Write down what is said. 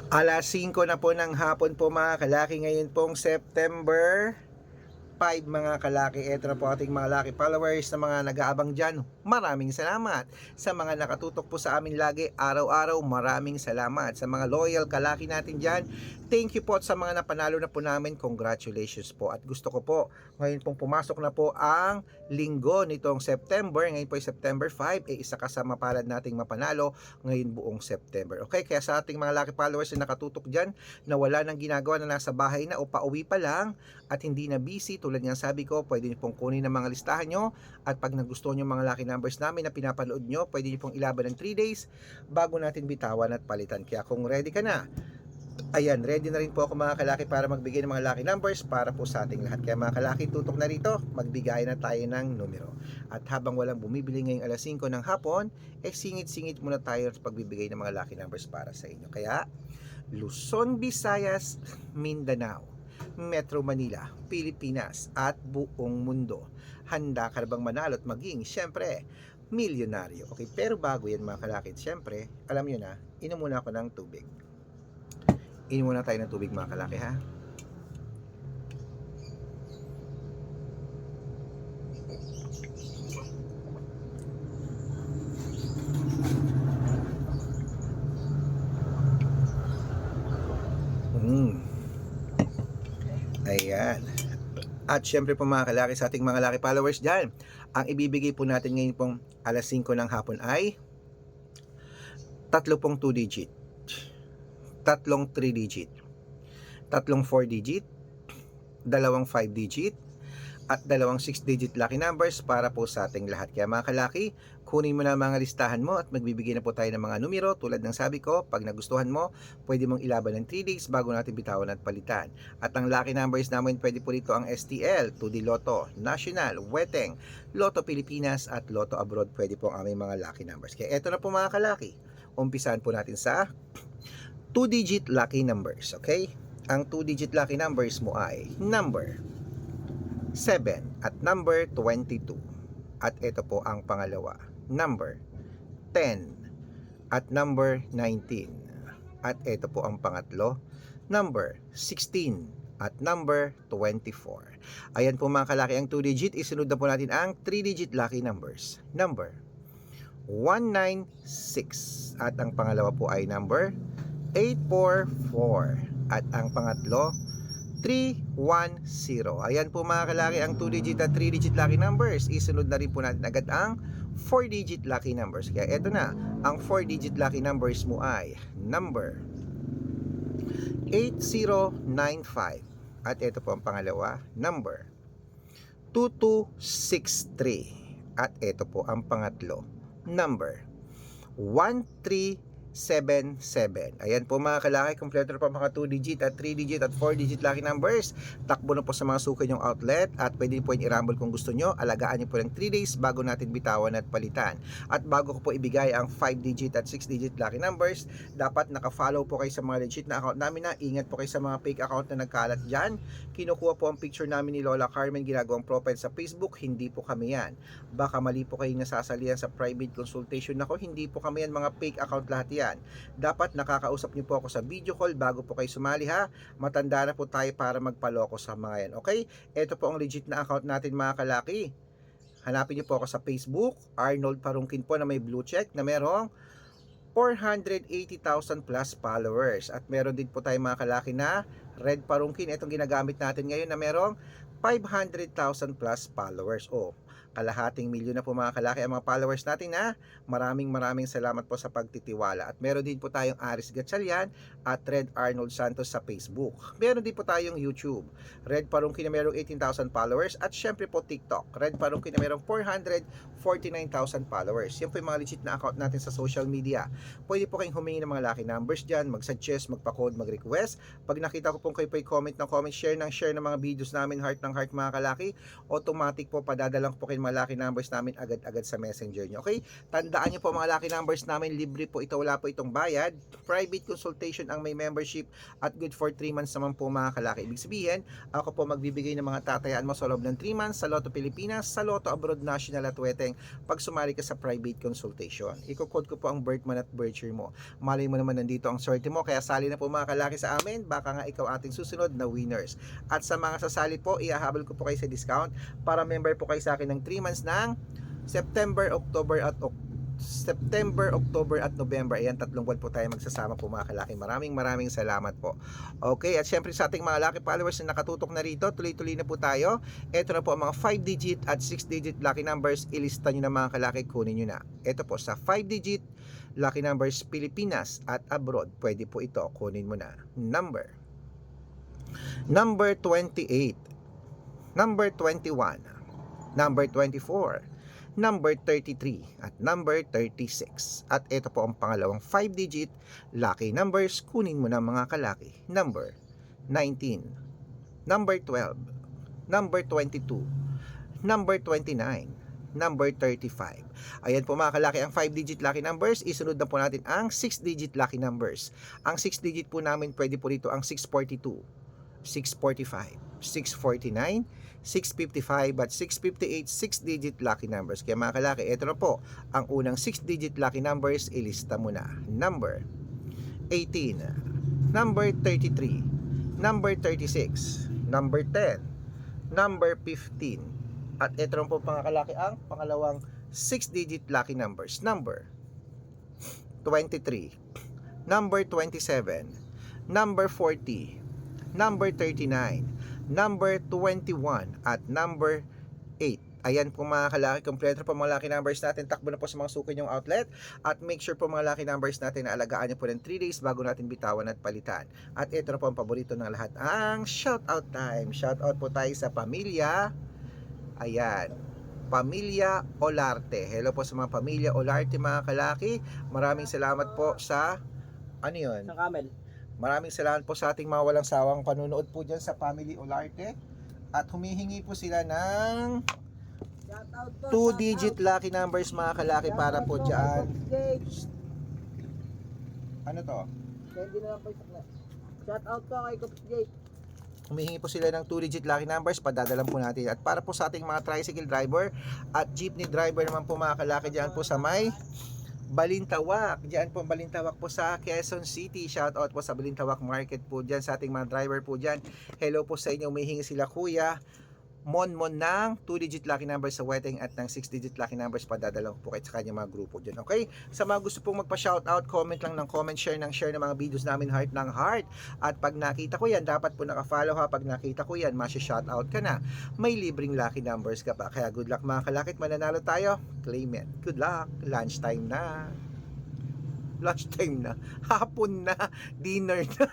Alas 5 na po ng hapon po mga kalaki, ngayon pong September 5 mga kalaki. Ito na po ating mga lucky followers na mga nag-aabang dyan. Maraming salamat sa mga nakatutok po sa amin lagi araw-araw. Maraming salamat sa mga loyal kalaki natin dyan. Thank you po, at sa mga napanalo na po namin, congratulations po. At gusto ko po, ngayon pong pumasok na po ang linggo nitong September. Ngayon po ay September 5, isa ka sa mapalad nating mapanalo ngayon buong September. Okay, kaya sa ating mga lucky followers na nakatutok dyan, na wala nang ginagawa, na nasa bahay na o pauwi pa lang at hindi na busy, tulad nga sabi ko, pwede nyo pong kunin ang mga listahan nyo, at pag nagustuhan nyo mga lucky numbers namin na pinapanood nyo, pwede nyo pong ilaban ng 3 days bago natin bitawan at palitan. Kaya kung ready ka na, ayan, ready na rin po ako mga kalaki para magbigay ng mga lucky numbers para po sa ating lahat. Kaya mga kalaki, tutok na rito, magbigay na tayo ng numero. At habang walang bumibili ngayong alas 5 ng hapon, singit-singit muna tayo sa pagbibigay ng mga lucky numbers para sa inyo. Kaya Luzon, Visayas, Mindanao, Metro Manila, Pilipinas at buong mundo, handa ka na bang manalo at maging syempre milyonaryo? Okay, pero bago yan mga kalakit, syempre alam nyo na, inom muna ako ng tubig. Inom muna tayo ng tubig mga kalaki, ha. Ayan. At syempre po mga kalaki, sa ating mga laki followers dyan, ang ibibigay po natin ngayon pong alas 5 ng hapon ay tatlo pong 2 digit, tatlong 3 digit, tatlong 4 digit, dalawang 5 digit, at dalawang 6 digit lucky numbers para po sa ating lahat. Kaya mga kalaki, kunin mo na mga listahan mo at magbibigay na po tayo ng mga numero. Tulad ng sabi ko, pag nagustuhan mo, pwede mong ilaban ng 3 days bago natin bitawan at palitan. At ang lucky numbers namin, pwede po dito ang STL, 2D Lotto, National, Weteng, Lotto Pilipinas at Lotto Abroad. Pwede po ang aming mga lucky numbers. Kaya eto na po mga kalaki, umpisahan po natin sa 2 digit lucky numbers. Okay? Ang 2 digit lucky numbers mo ay number 7 at number 22. At ito po ang pangalawa, number 10 at number 19. At ito po ang pangatlo, number 16 at number 24. Ayan po mga kalaki, ang 2 digit. Isunod na po natin ang 3 digit lucky numbers, number 196. At ang pangalawa po ay number 844. At ang pangatlo, 310. Ayan po mga kalaki, ang 2 digit at 3 digit lucky numbers. Isunod na rin po natin agad ang 4 digit lucky numbers. Kaya eto na, ang 4 digit lucky numbers mo ay number 8095. At ito po ang pangalawa, number 2263. At ito po ang pangatlo, number 1377. Ayan po mga kalaki, kompleto na po mga 2 digit at 3 digit at 4 digit lucky numbers. Takbo na po sa mga suki nyong outlet, at pwede po yung i-rumble kung gusto nyo. Alagaan nyo po ng 3 days bago natin bitawan at palitan. At bago ko po ibigay ang 5 digit at 6 digit lucky numbers, dapat naka-follow po kayo sa mga legit na account namin. Na ingat po kayo sa mga fake account na nagkalat dyan. Kinukuha po ang picture namin ni Lola Carmen, ginagawang profile sa Facebook. Hindi po kami yan. Baka mali po kayo nasasalihan sa private consultation. Ako, hindi po kami yan, mga fake account lahat yan. Dapat nakakausap niyo po ako sa video call bago po kayo sumali, ha. Matanda na po tayo para magpaloko sa mga yan. Okay, ito po ang legit na account natin mga kalaki. Hanapin niyo po ako sa Facebook, Arnold Parungkin po, na may blue check, na merong 480,000 plus followers. At meron din po tayo mga kalaki na Red Parungkin, itong ginagamit natin ngayon, na merong 500,000 plus followers. Kalahating milyon na po mga kalaki ang mga followers natin, na maraming salamat po sa pagtitiwala. At meron din po tayong Aris Gatchalian at Red Arnold Santos sa Facebook. Meron din po tayong YouTube, Red Parungkin, na merong 18,000 followers. At syempre po TikTok, Red Parungkin, na merong 449,000 followers. Yan po yung mga legit na account natin sa social media. Pwede po kayong humingi ng mga lucky numbers dyan, mag-suggest, magpa-code, mag-request. Pag nakita ko pong kayo po comment ng comment, share ng mga videos namin, heart ng heart mga kalaki, automatic po padadalang po kayo mga lucky numbers namin agad-agad sa messenger nyo. Okay? Tandaan nyo po mga lucky numbers namin, libre po ito, wala po itong bayad. Private consultation ang may membership at good for 3 months naman po mga kalaki. Ibig sabihin, ako po magbibigay ng mga tatayaan mo sa loob ng 3 months sa Lotto Pilipinas, sa Lotto Abroad National at Weteng pag sumali ka sa private consultation. Iko-code ko po ang birth month at birth year mo. Malay mo naman nandito ang swerte mo, kaya sali na po mga kalaki sa amin, baka nga ikaw ating susunod na winners. At sa mga sasali po, iahabol ko po kayo sa discount para member po kayo sa akin ng 3 months ng September, October at November. Ayan, 3 buwan po tayo magsasama po mga kalaki. Maraming salamat po. Okay, at syempre sa ating mga lucky followers na nakatutok na rito, tuloy-tuloy na po tayo. Ito na po ang mga 5-digit at 6-digit lucky numbers. Ilista nyo na mga kalaki, kunin nyo na. Ito po sa 5-digit lucky numbers Pilipinas at abroad, pwede po ito, kunin mo na. Number 28, number 21, number 24, number 33, at number 36. At ito po ang pangalawang 5-digit lucky numbers, kunin mo na mga kalaki. Number 19, number 12, number 22, number 29, number 35. Ayan po mga kalaki ang 5-digit lucky numbers. Isunod na po natin ang 6-digit lucky numbers. Ang 6-digit po namin, pwede po dito ang 642, 645, 649, 655 at 658 6-digit lucky numbers. Kaya mga kalaki, ito na po ang unang 6-digit lucky numbers. Ilista mo na. Number 18, number 33, number 36, number 10, number 15. At ito na po mga kalaki ang pangalawang 6-digit lucky numbers. Number 23, number 27, number 40, number 39, number 21, at number 8. Ayan po mga kalaki, kompleto po mga lucky numbers natin. Takbo na po sa mga suki nyong outlet. At make sure po mga lucky numbers natin na alagaan nyo po ng 3 days bago natin bitawan at palitan. At ito na po ang paborito ng lahat, ang shoutout time. Shoutout po tayo sa pamilya. Ayan, Pamilya Olarte. Hello po sa mga Pamilya Olarte mga kalaki. Maraming salamat po sa ano yun? Sa camel. Maraming salamat po sa ating mga walang sawang panunood po dyan sa Family Olarte. At humihingi po sila ng 2-digit lucky numbers mga kalaki para po dyan. Ano to? Hindi na lang po isakla. Shout out po kay Coach Jake. Humihingi po sila ng 2-digit lucky numbers, padadalan po natin. At para po sa ating mga tricycle driver at jeepney driver naman po mga kalaki dyan po sa may Balintawak. Diyan po Balintawak po sa Quezon City. Shout out po sa Balintawak Market po dyan sa ating mga driver po dyan. Hello po sa inyo. Humihingi sila Kuya Monmon ng 2-digit lucky numbers sa Weteng at ng 6-digit lucky numbers, padadala po kayo sa kanyang mga grupo dyan. Okay? Sa mga gusto pong magpa-shoutout, comment lang ng comment, share ng mga videos namin, heart ng heart. At pag nakita ko yan, dapat po naka-follow ha. Pag nakita ko yan, masya-shoutout ka na. May libreng lucky numbers ka pa. Kaya good luck mga kalakit, mananalo tayo. Claim it. Good luck. Lunchtime na. Hapon na. Dinner na.